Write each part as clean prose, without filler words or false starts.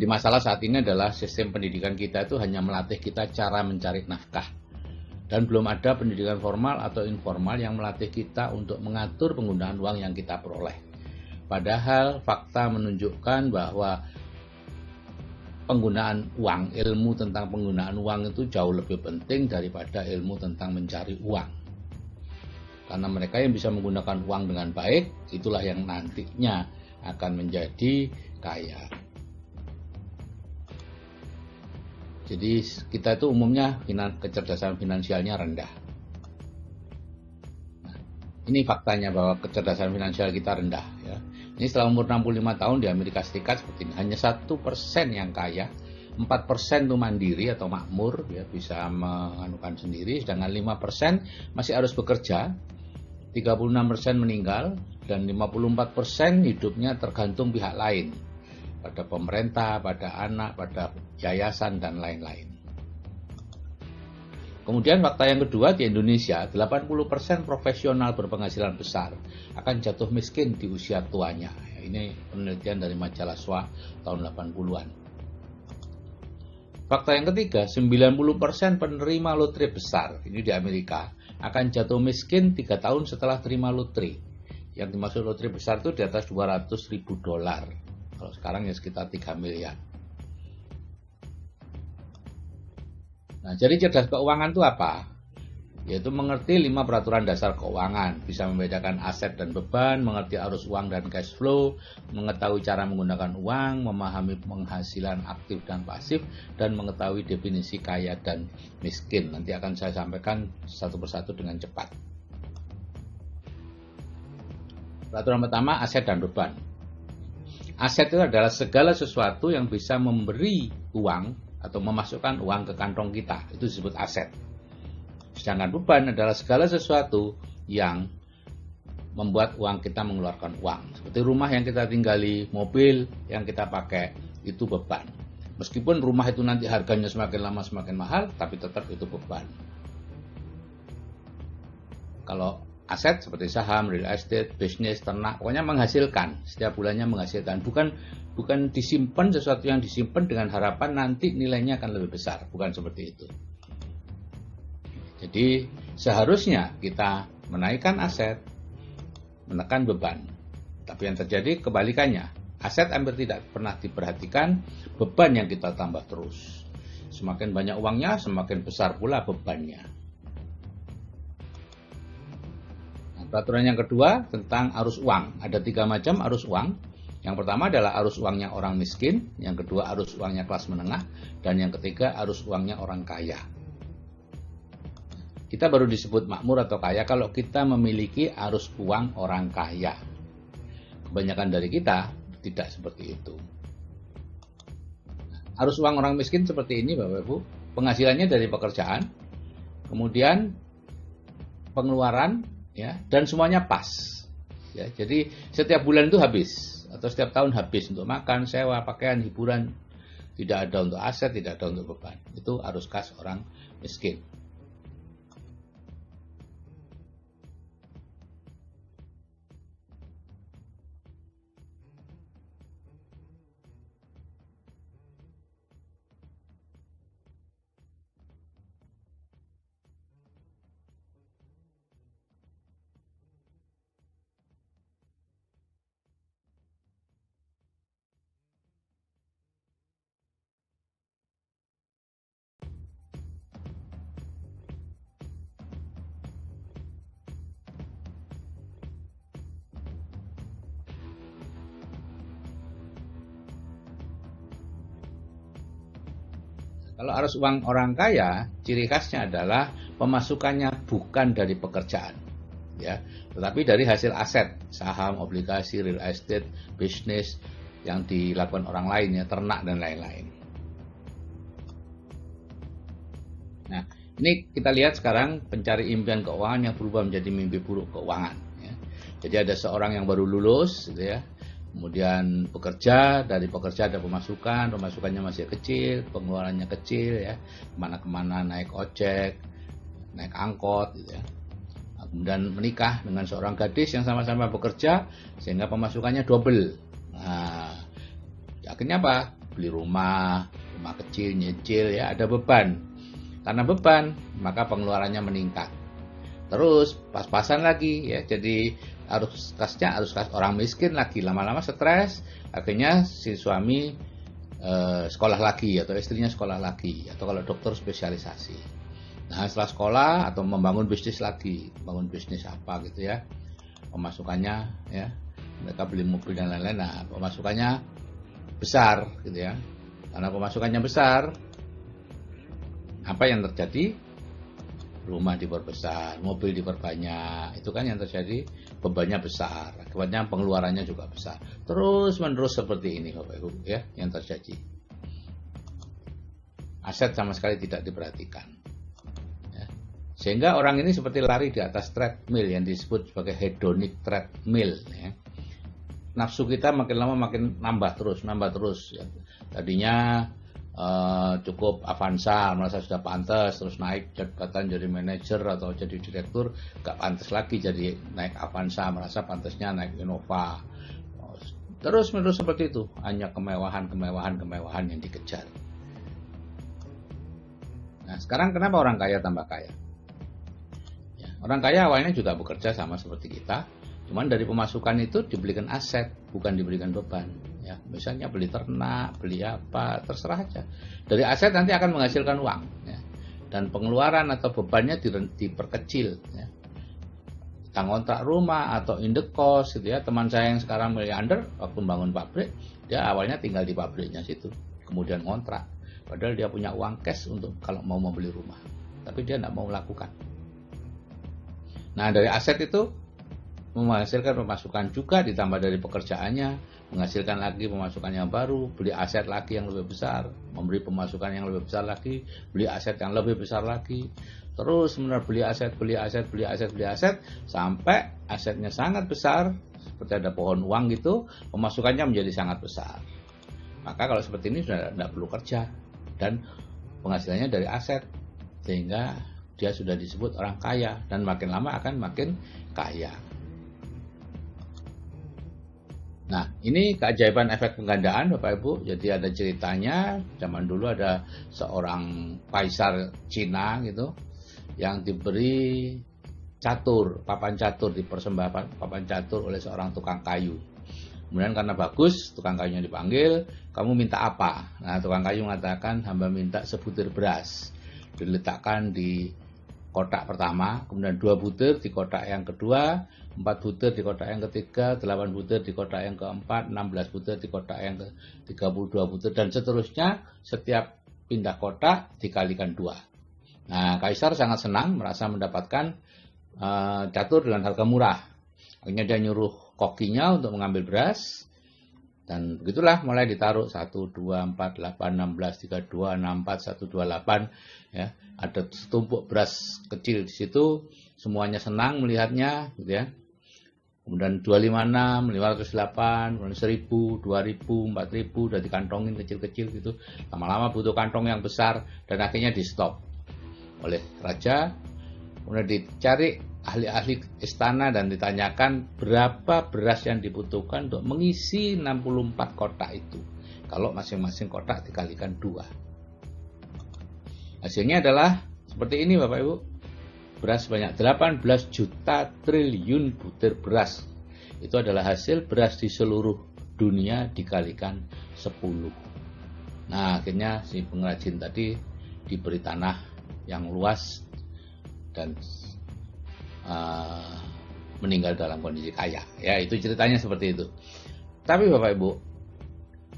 Jadi masalah saat ini adalah sistem pendidikan kita itu hanya melatih kita cara mencari nafkah. Dan belum ada pendidikan formal atau informal yang melatih kita untuk mengatur penggunaan uang yang kita peroleh. Padahal fakta menunjukkan bahwa penggunaan uang, ilmu tentang penggunaan uang itu jauh lebih penting daripada ilmu tentang mencari uang. Karena mereka yang bisa menggunakan uang dengan baik, itulah yang nantinya akan menjadi kaya. Jadi kita itu umumnya kecerdasan finansialnya rendah. Nah, ini faktanya bahwa kecerdasan finansial kita rendah. Ya. Ini setelah umur 65 tahun di Amerika Serikat seperti ini, hanya 1% yang kaya, 4% itu mandiri atau makmur, ya, bisa menganukan sendiri, sedangkan 5% masih harus bekerja, 36% meninggal, dan 54% hidupnya tergantung pihak lain, pada pemerintah, pada anak, pada yayasan, dan lain-lain. Kemudian fakta yang kedua, di Indonesia 80% profesional berpenghasilan besar akan jatuh miskin di usia tuanya. Ini penelitian dari majalah SWA tahun 80-an. Fakta yang ketiga, 90% penerima lotre besar, ini di Amerika, akan jatuh miskin 3 tahun setelah terima lotre. Yang dimaksud lotre besar itu di atas $200.000. Kalau sekarang ya sekitar 3 miliar. Nah, jadi cerdas keuangan itu apa? Yaitu mengerti 5 peraturan dasar keuangan, bisa membedakan aset dan beban, mengerti arus uang dan cash flow, mengetahui cara menggunakan uang, memahami penghasilan aktif dan pasif, dan mengetahui definisi kaya dan miskin. Nanti akan saya sampaikan satu persatu dengan cepat. Peraturan pertama, aset dan beban. Aset itu adalah segala sesuatu yang bisa memberi uang atau memasukkan uang ke kantong kita, itu disebut aset. Sedangkan beban adalah segala sesuatu yang membuat uang kita mengeluarkan uang. Seperti rumah yang kita tinggali, mobil yang kita pakai, itu beban. Meskipun rumah itu nanti harganya semakin lama semakin mahal, tapi tetap itu beban. Kalau aset seperti saham, real estate, bisnis, ternak, pokoknya menghasilkan, setiap bulannya menghasilkan. Bukan disimpan sesuatu yang disimpan dengan harapan nanti nilainya akan lebih besar, bukan seperti itu. Jadi seharusnya kita menaikkan aset, menekan beban. Tapi yang terjadi kebalikannya, aset hampir tidak pernah diperhatikan, beban yang kita tambah terus. Semakin banyak uangnya, semakin besar pula bebannya. Nah, peraturan yang kedua tentang arus uang. Ada 3 macam arus uang. Yang pertama adalah arus uangnya orang miskin, yang kedua arus uangnya kelas menengah, dan yang ketiga arus uangnya orang kaya. Kita baru disebut makmur atau kaya kalau kita memiliki arus uang orang kaya. Kebanyakan dari kita tidak seperti itu. Arus uang orang miskin seperti ini, Bapak Ibu. Penghasilannya dari pekerjaan, kemudian pengeluaran, ya, dan semuanya pas. Ya, jadi setiap bulan itu habis, atau setiap tahun habis untuk makan, sewa, pakaian, hiburan. Tidak ada untuk aset, tidak ada untuk beban. Itu arus kas orang miskin. Kalau arus uang orang kaya, ciri khasnya adalah pemasukannya bukan dari pekerjaan, ya, tetapi dari hasil aset, saham, obligasi, real estate, bisnis yang dilakukan orang lain, ya, ternak dan lain-lain. Nah, ini kita lihat sekarang pencari impian keuangan yang berubah menjadi mimpi buruk keuangan. Ya. Jadi ada seorang yang baru lulus, gitu ya. Kemudian bekerja, dari pekerja ada pemasukannya masih kecil, pengeluarannya kecil, ya, kemana-kemana naik ojek, naik angkot, gitu ya. Kemudian menikah dengan seorang gadis yang sama-sama bekerja, sehingga pemasukannya double. Nah, akhirnya apa? beli rumah kecil, nyicil ya, ada beban. Karena beban, maka pengeluarannya meningkat. Terus pas-pasan lagi ya, jadi harus kas orang miskin lagi, lama-lama stres, akhirnya si suami sekolah lagi atau istrinya sekolah lagi, atau kalau dokter spesialisasi. Nah setelah sekolah atau membangun bisnis lagi, bangun bisnis apa gitu ya, pemasukannya ya, mereka beli mobil dan lain-lain. Nah pemasukannya besar gitu ya, karena pemasukannya besar, apa yang terjadi? Rumah diperbesar, mobil diperbanyak, itu kan yang terjadi, bebannya besar, akibatnya pengeluarannya juga besar. Terus menerus seperti ini Bapak Ibu ya, yang terjadi. Aset sama sekali tidak diperhatikan. Ya. Sehingga orang ini seperti lari di atas treadmill yang disebut sebagai hedonic treadmill. Ya. Nafsu kita makin lama makin nambah terus. Ya. Tadinya cukup Avanza, merasa sudah pantas, terus naik jabatan jadi manajer atau jadi direktur, gak pantas lagi jadi naik Avanza, merasa pantasnya naik Innova. Terus menerus seperti itu, hanya kemewahan yang dikejar. Nah sekarang kenapa orang kaya tambah kaya? Ya, orang kaya awalnya juga bekerja sama seperti kita, cuman dari pemasukan itu dibelikan aset, bukan diberikan beban. Ya, misalnya beli ternak, beli apa, terserah aja. Dari aset nanti akan menghasilkan uang, ya. Dan pengeluaran atau bebannya diperkecil. Ya. Kita ngontrak rumah atau indekos, gitu ya. Teman saya yang sekarang miliarder, waktu bangun pabrik, dia awalnya tinggal di pabriknya situ, kemudian ngontrak. Padahal dia punya uang cash untuk kalau mau membeli rumah, tapi dia tidak mau melakukan. Nah dari aset itu menghasilkan pemasukan juga, ditambah dari pekerjaannya, menghasilkan lagi pemasukan yang baru, beli aset lagi yang lebih besar, memberi pemasukan yang lebih besar lagi, beli aset yang lebih besar lagi, terus menerus beli aset, sampai asetnya sangat besar, seperti ada pohon uang gitu, pemasukannya menjadi sangat besar. Maka kalau seperti ini sudah tidak perlu kerja, dan penghasilannya dari aset, sehingga dia sudah disebut orang kaya, dan makin lama akan makin kaya. Nah, ini keajaiban efek penggandaan Bapak Ibu. Jadi ada ceritanya, zaman dulu ada seorang kaisar Cina gitu, yang diberi papan catur, dipersembahkan papan catur oleh seorang tukang kayu. Kemudian karena bagus, tukang kayunya dipanggil, kamu minta apa? Nah, tukang kayu mengatakan, hamba minta sebutir beras. Diletakkan di kotak pertama, kemudian 2 butir di kotak yang kedua, 4 butir di kotak yang ketiga, 8 butir di kotak yang keempat, 16 butir di kotak yang ke-32 butir, dan seterusnya. Setiap pindah kotak dikalikan 2. Nah, kaisar sangat senang merasa mendapatkan catur dengan harga murah. Akhirnya dia nyuruh kokinya untuk mengambil beras, dan begitulah mulai ditaruh 1, 2, 4, 8, 16, 32, 64, 128 ya. Ada setumpuk beras kecil di situ, semuanya senang melihatnya gitu ya. Kemudian 256, 508, kemudian 1000, 2000, 4000 udah dikantongin kecil-kecil gitu. Lama-lama butuh kantong yang besar, dan akhirnya di stop oleh raja. Kemudian dicari ahli-ahli istana dan ditanyakan berapa beras yang dibutuhkan untuk mengisi 64 kotak itu. Kalau masing-masing kotak dikalikan 2. Hasilnya adalah seperti ini Bapak Ibu. Beras sebanyak 18 juta triliun butir beras. Itu adalah hasil beras di seluruh dunia dikalikan 10. Nah, akhirnya si pengrajin tadi diberi tanah yang luas dan meninggal dalam kondisi kaya. Ya, itu ceritanya seperti itu. Tapi Bapak Ibu,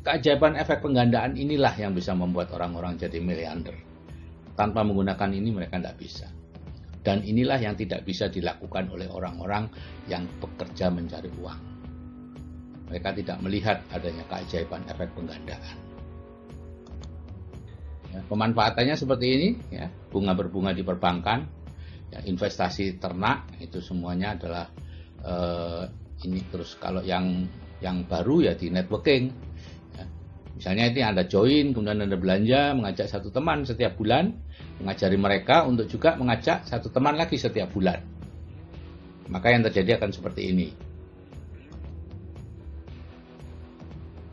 keajaiban efek penggandaan inilah yang bisa membuat orang-orang jadi miliarder. Tanpa menggunakan ini mereka tidak bisa. Dan inilah yang tidak bisa dilakukan oleh orang-orang yang bekerja mencari uang. Mereka tidak melihat adanya keajaiban efek penggandaan. Ya, pemanfaatannya seperti ini, ya, bunga berbunga di perbankan, ya, investasi ternak, itu semuanya adalah ini. Terus kalau yang baru ya di networking. Ya. Misalnya ini Anda join, kemudian Anda belanja, mengajak satu teman setiap bulan, mengajari mereka untuk juga mengajak satu teman lagi setiap bulan. Maka yang terjadi akan seperti ini.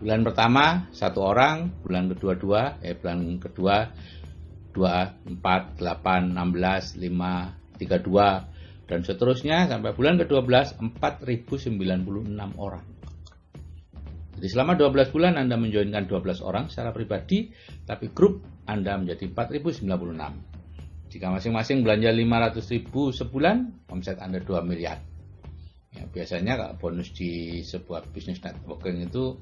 Bulan pertama 1 orang, bulan kedua 2, bulan kedua 2, 4, 8, 16, 5, 32, dan seterusnya sampai bulan ke-12 4.096 orang. Jadi selama 12 bulan Anda menjoinkan 12 orang secara pribadi, tapi grup Anda menjadi 4.096. Jika masing-masing belanja 500.000 sebulan, omset Anda 2 miliar. Ya, biasanya kalau bonus di sebuah bisnis networking itu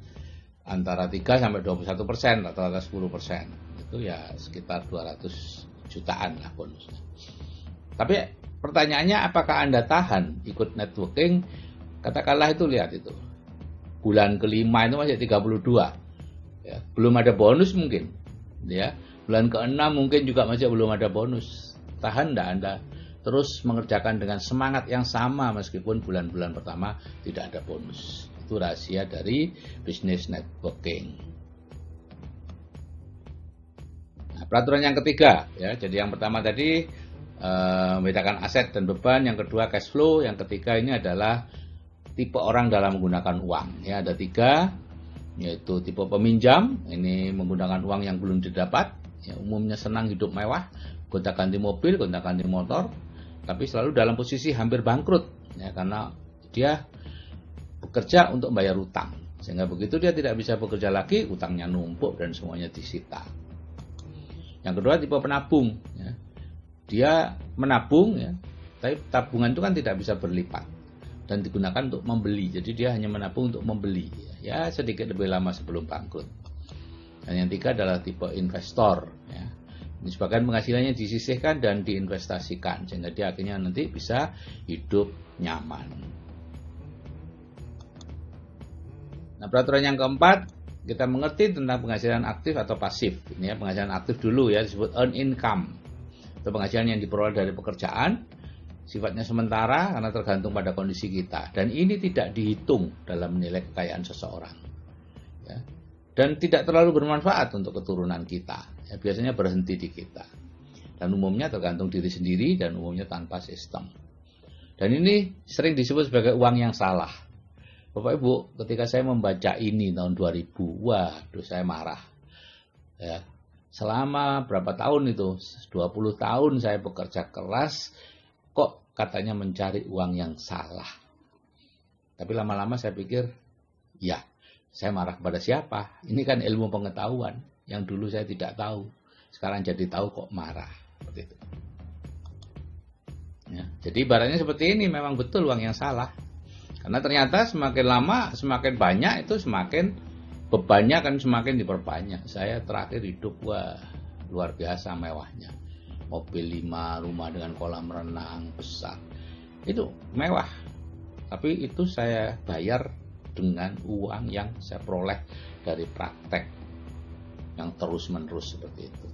antara 3 sampai 21%, rata-rata 10%. Itu ya sekitar 200 jutaan lah bonusnya. Tapi pertanyaannya, apakah Anda tahan ikut networking? Katakanlah itu, lihat itu. Bulan kelima itu masih 32. Ya, belum ada bonus mungkin. Ya, bulan ke-6 mungkin juga masih belum ada bonus. Tahan enggak Anda terus mengerjakan dengan semangat yang sama meskipun bulan-bulan pertama tidak ada bonus? Itu rahasia dari bisnis networking. Nah, peraturan yang ketiga, ya. Jadi yang pertama tadi membedakan aset dan beban, yang kedua cash flow, yang ketiga ini adalah tipe orang dalam menggunakan uang. Ya, ada 3, yaitu tipe peminjam, ini menggunakan uang yang belum didapat, ya, umumnya senang hidup mewah, gonta-ganti mobil, gonta-ganti motor, tapi selalu dalam posisi hampir bangkrut, ya, karena dia bekerja untuk membayar utang, sehingga begitu dia tidak bisa bekerja lagi, utangnya numpuk dan semuanya disita. Yang kedua tipe penabung, ya. Dia menabung, ya, tapi tabungan itu kan tidak bisa berlipat dan digunakan untuk membeli. Jadi dia hanya menabung untuk membeli, ya, sedikit lebih lama sebelum bangkrut. Dan yang tiga adalah tipe investor, ya. Ini sebagian penghasilannya disisihkan dan diinvestasikan sehingga dia akhirnya nanti bisa hidup nyaman. Nah, peraturan yang keempat, kita mengerti tentang penghasilan aktif atau pasif. Ini ya, penghasilan aktif dulu, ya, disebut earn income. Itu penghasilan yang diperoleh dari pekerjaan, sifatnya sementara karena tergantung pada kondisi kita, dan ini tidak dihitung dalam menilai kekayaan seseorang, ya. Dan tidak terlalu bermanfaat untuk keturunan kita, ya, biasanya berhenti di kita, dan umumnya tergantung diri sendiri dan umumnya tanpa sistem. Dan ini sering disebut sebagai uang yang salah. Bapak Ibu, ketika saya membaca ini tahun 2000, waduh, saya marah, ya. Selama berapa tahun itu, 20 tahun saya bekerja keras, kok katanya mencari uang yang salah. Tapi lama-lama saya pikir, ya, saya marah kepada siapa? Ini kan ilmu pengetahuan yang dulu saya tidak tahu. Sekarang jadi tahu kok marah. Seperti itu. Ya, jadi ibaratnya seperti ini, memang betul uang yang salah. Karena ternyata semakin lama, semakin banyak itu semakin bebannya akan semakin diperbanyak. Saya terakhir hidup, wah, luar biasa mewahnya. Mobil 5, rumah dengan kolam renang besar. Itu mewah. Tapi itu saya bayar dengan uang yang saya peroleh dari praktek yang terus-menerus seperti itu.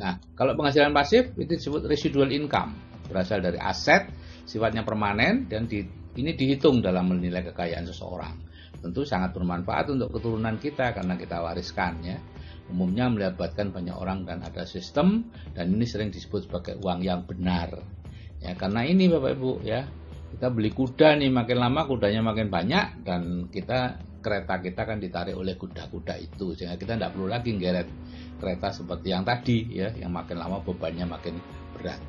Nah, kalau penghasilan pasif itu disebut residual income. Berasal dari aset, sifatnya permanen, dan ini dihitung dalam menilai kekayaan seseorang. Tentu sangat bermanfaat untuk keturunan kita karena kita wariskan, ya. Umumnya melibatkan banyak orang dan ada sistem, dan ini sering disebut sebagai uang yang benar. Ya, karena ini Bapak Ibu, ya, kita beli kuda nih, makin lama kudanya makin banyak, dan kereta kita kan ditarik oleh kuda-kuda itu, sehingga kita tidak perlu lagi ngeret kereta seperti yang tadi, ya, yang makin lama bebannya makin berat.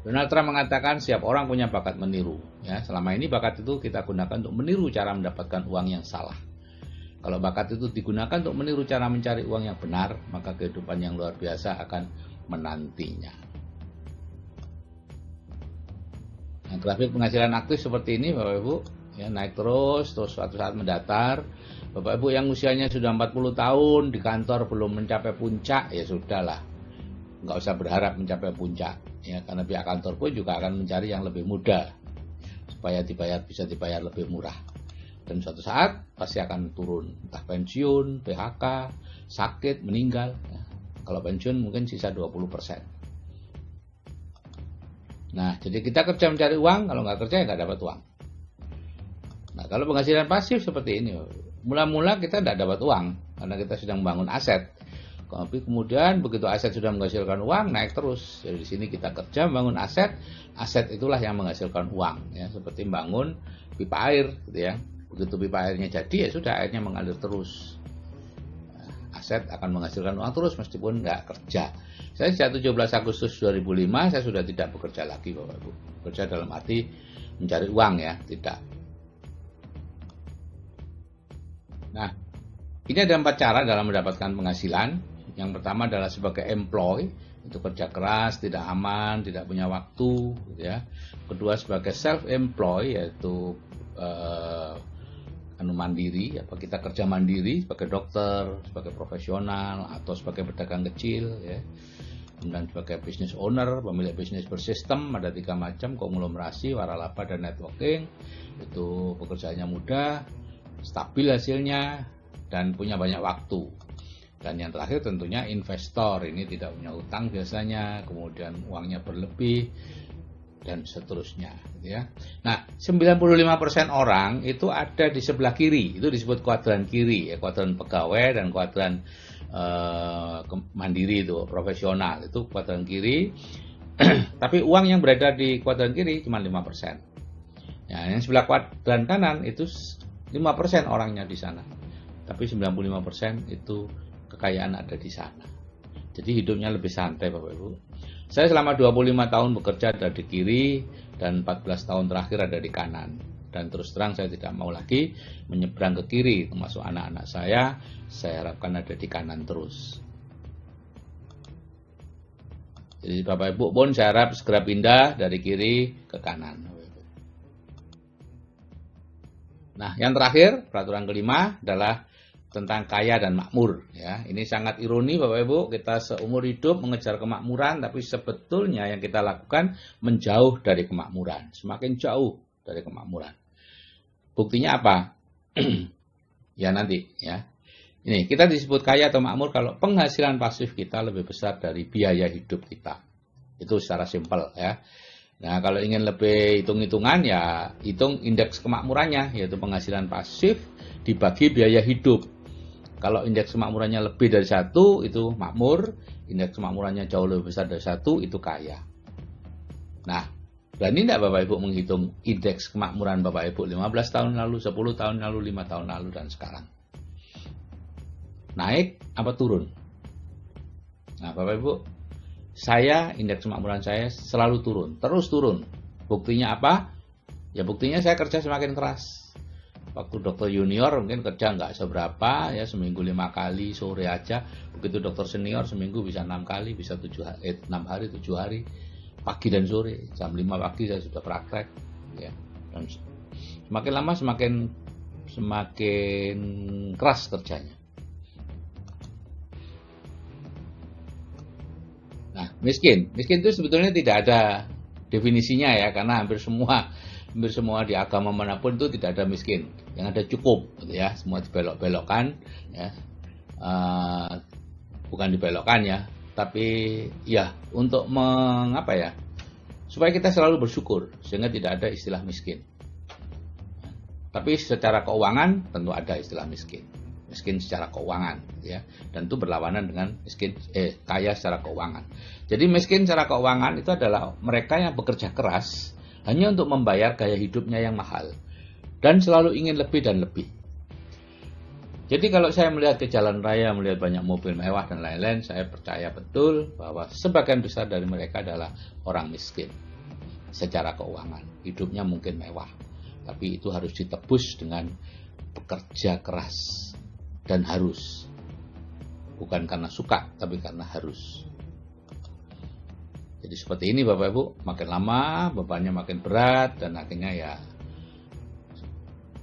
Donald Trump mengatakan setiap orang punya bakat meniru. Ya, selama ini bakat itu kita gunakan untuk meniru cara mendapatkan uang yang salah. Kalau bakat itu digunakan untuk meniru cara mencari uang yang benar, maka kehidupan yang luar biasa akan menantinya. Nah, grafik penghasilan aktif seperti ini Bapak Ibu, ya, naik terus suatu saat mendatar. Bapak Ibu yang usianya sudah 40 tahun di kantor belum mencapai puncak, ya sudahlah, nggak usah berharap mencapai puncak, ya, karena pihak kantor pun juga akan mencari yang lebih muda supaya bisa dibayar lebih murah, dan suatu saat pasti akan turun, entah pensiun, PHK, sakit, meninggal, ya. Kalau pensiun mungkin sisa 20%. Nah, jadi kita kerja mencari uang, kalau nggak kerja ya nggak dapat uang. Nah, kalau penghasilan pasif seperti ini, mula-mula kita tidak dapat uang karena kita sedang membangun aset. Tapi kemudian begitu aset sudah menghasilkan uang, naik terus. Jadi di sini kita kerja membangun aset, aset itulah yang menghasilkan uang, ya, seperti membangun pipa air gitu ya. Begitu pipa airnya jadi ya sudah, airnya mengalir terus. Aset akan menghasilkan uang terus meskipun nggak kerja. Saya sejak 17 Agustus 2005 saya sudah tidak bekerja lagi Bapak Ibu. Bekerja dalam arti mencari uang ya, tidak. Nah, ini ada 4 cara dalam mendapatkan penghasilan. Yang pertama adalah sebagai employee, itu kerja keras, tidak aman, tidak punya waktu gitu ya. Kedua sebagai self-employed, yaitu mandiri, kita kerja mandiri sebagai dokter, sebagai profesional, atau sebagai pedagang kecil ya. Kemudian sebagai business owner, pemilik bisnis bersistem, ada 3 macam, konglomerasi, waralaba, dan networking. Itu pekerjaannya mudah, stabil hasilnya, dan punya banyak waktu. Dan yang terakhir tentunya investor, ini tidak punya utang biasanya, kemudian uangnya berlebih, dan seterusnya gitu ya. Nah, 95% orang itu ada di sebelah kiri, itu disebut kuadran kiri ya, kuadran pegawai dan kuadran mandiri itu profesional, itu kuadran kiri. Tapi uang yang berada di kuadran kiri cuma 5%. Ya, yang sebelah kuadran kanan itu 5% orangnya di sana. Tapi 95% itu kekayaan ada di sana. Jadi hidupnya lebih santai Bapak Ibu. Saya selama 25 tahun bekerja ada di kiri dan 14 tahun terakhir ada di kanan. Dan terus terang saya tidak mau lagi menyeberang ke kiri, termasuk anak-anak saya harapkan ada di kanan terus. Jadi Bapak Ibu pun saya harap segera pindah dari kiri ke kanan. Nah, yang terakhir, peraturan kelima adalah tentang kaya dan makmur ya. Ini sangat ironi Bapak Ibu, kita seumur hidup mengejar kemakmuran, tapi sebetulnya yang kita lakukan menjauh dari kemakmuran, semakin jauh dari kemakmuran. Buktinya apa? Ya nanti ya. Ini kita disebut kaya atau makmur kalau penghasilan pasif kita lebih besar dari biaya hidup kita. Itu secara simpel ya. Nah, kalau ingin lebih hitung-hitungan ya hitung indeks kemakmurannya, yaitu penghasilan pasif dibagi biaya hidup. Kalau indeks kemakmurannya lebih dari 1 itu makmur, indeks kemakmurannya jauh lebih besar dari 1 itu kaya. Nah, berani tidak Bapak Ibu menghitung indeks kemakmuran Bapak Ibu 15 tahun lalu, 10 tahun lalu, 5 tahun lalu, dan sekarang? Naik apa turun? Nah Bapak Ibu, saya indeks kemakmuran saya selalu turun, terus turun. Buktinya apa? Ya buktinya saya kerja semakin keras. Waktu dokter junior mungkin kerja nggak seberapa ya, seminggu 5 kali sore aja. Begitu dokter senior seminggu bisa 6 kali, bisa 6 hari 7 hari, pagi dan sore. Jam 5 pagi saya sudah praktek ya. Dan semakin lama semakin keras kerjanya. Nah, miskin itu sebetulnya tidak ada definisinya ya, karena hampir semua di agama manapun itu tidak ada miskin, yang ada cukup gitu ya. Semua dibelok-belokkan ya, bukan dibelokkan ya, tapi ya untuk mengapa ya, supaya kita selalu bersyukur sehingga tidak ada istilah miskin. Tapi secara keuangan tentu ada istilah miskin secara keuangan ya, dan itu berlawanan dengan kaya secara keuangan. Jadi miskin secara keuangan itu adalah mereka yang bekerja keras hanya untuk membayar gaya hidupnya yang mahal dan selalu ingin lebih dan lebih. Jadi kalau saya melihat ke jalan raya, melihat banyak mobil mewah dan lain-lain, saya percaya betul bahwa sebagian besar dari mereka adalah orang miskin secara keuangan. Hidupnya mungkin mewah, tapi itu harus ditebus dengan bekerja keras dan harus. Bukan karena suka, tapi karena harus. Jadi seperti ini Bapak Ibu, makin lama bebannya makin berat dan akhirnya ya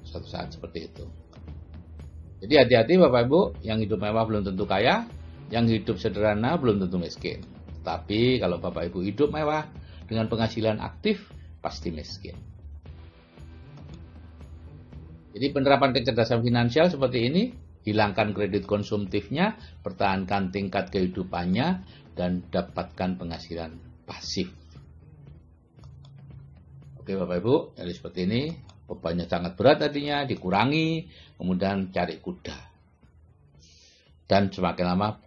suatu saat seperti itu. Jadi hati-hati Bapak Ibu, yang hidup mewah belum tentu kaya, yang hidup sederhana belum tentu miskin. Tapi kalau Bapak Ibu hidup mewah dengan penghasilan aktif, pasti miskin. Jadi penerapan kecerdasan finansial seperti ini, hilangkan kredit konsumtifnya, pertahankan tingkat kehidupannya, dan dapatkan penghasilan pasif. Oke Bapak Ibu, jadi seperti ini, bebannya sangat berat tadinya, dikurangi, kemudian cari kuda. Dan semakin lama